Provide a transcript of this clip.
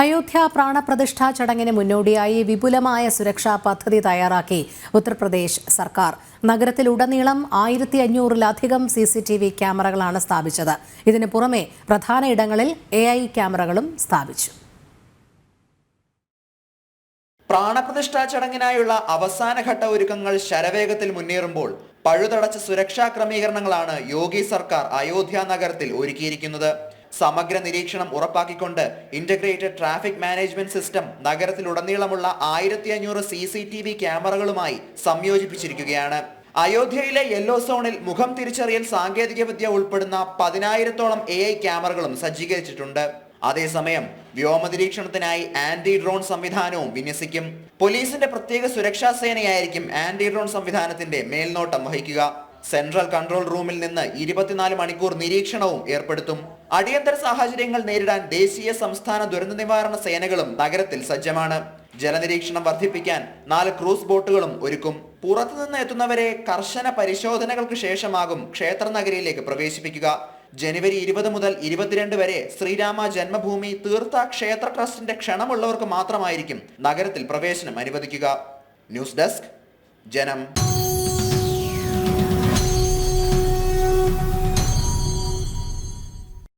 അയോധ്യ പ്രാണപ്രതിഷ്ഠാ ചടങ്ങിന് മുന്നോടിയായി വിപുലമായ സുരക്ഷാ പദ്ധതി തയ്യാറാക്കി ഉത്തർപ്രദേശ് സർക്കാർ. നഗരത്തിലുടനീളം 1500-ലധികം CCTV ക്യാമറകളാണ് സ്ഥാപിച്ചത്. ഇതിനു പുറമെ പ്രധാന ഇടങ്ങളിൽ AI ക്യാമറകളും സ്ഥാപിച്ചു. പ്രാണപ്രതിഷ്ഠാ ചടങ്ങിനായുള്ള അവസാനഘട്ട ഒരുക്കങ്ങൾ ശരവേഗത്തിൽ മുന്നേറുമ്പോൾ പഴുതടച്ച സുരക്ഷാ ക്രമീകരണങ്ങളാണ് യോഗി സർക്കാർ അയോധ്യ നഗരത്തിൽ ഒരുക്കിയിരിക്കുന്നത്. സമഗ്ര നിരീക്ഷണം ഉറപ്പാക്കിക്കൊണ്ട് ഇന്റഗ്രേറ്റഡ് ട്രാഫിക് മാനേജ്മെന്റ് സിസ്റ്റം നഗരത്തിലുടനീളമുള്ള 1500 CCTV ക്യാമറകളുമായി സംയോജിപ്പിച്ചിരിക്കുകയാണ്. അയോധ്യയിലെ യെല്ലോ സോണിൽ മുഖം തിരിച്ചറിയൽ സാങ്കേതികവിദ്യ ഉൾപ്പെടുന്ന 10,000-ഓളം AI ക്യാമറകളും സജ്ജീകരിച്ചിട്ടുണ്ട്. അതേസമയം വ്യോമ നിരീക്ഷണത്തിനായി ആന്റി ഡ്രോൺ സംവിധാനവും വിന്യസിക്കും. പോലീസിന്റെ പ്രത്യേക സുരക്ഷാ സേനയായിരിക്കും ആന്റി ഡ്രോൺ സംവിധാനത്തിന്റെ മേൽനോട്ടം വഹിക്കുക. സെൻട്രൽ കൺട്രോൾ റൂമിൽ നിന്ന് 24 മണിക്കൂർ നിരീക്ഷണവും ഏർപ്പെടുത്തും. അടിയന്തര സാഹചര്യങ്ങൾ നേരിടാൻ ദേശീയ സംസ്ഥാന ദുരന്ത നിവാരണ സേനകളും നഗരത്തിൽ സജ്ജമാണ്. ജലനിരീക്ഷണം വർദ്ധിപ്പിക്കാൻ 4 ക്രൂസ് ബോട്ടുകളും ഒരുക്കും. പുറത്തുനിന്ന് എത്തുന്നവരെ കർശന പരിശോധനകൾക്ക് ശേഷമാകും ക്ഷേത്ര നഗരിയിലേക്ക് പ്രവേശിപ്പിക്കുക. ജനുവരി 20 മുതൽ 22 വരെ ശ്രീരാമ ജന്മഭൂമി തീർത്ഥ ക്ഷേത്ര ട്രസ്റ്റിന്റെ ക്ഷണമുള്ളവർക്ക് മാത്രമായിരിക്കും നഗരത്തിൽ പ്രവേശനം അനുവദിക്കുക. ന്യൂസ് ഡെസ്ക്, ജനം.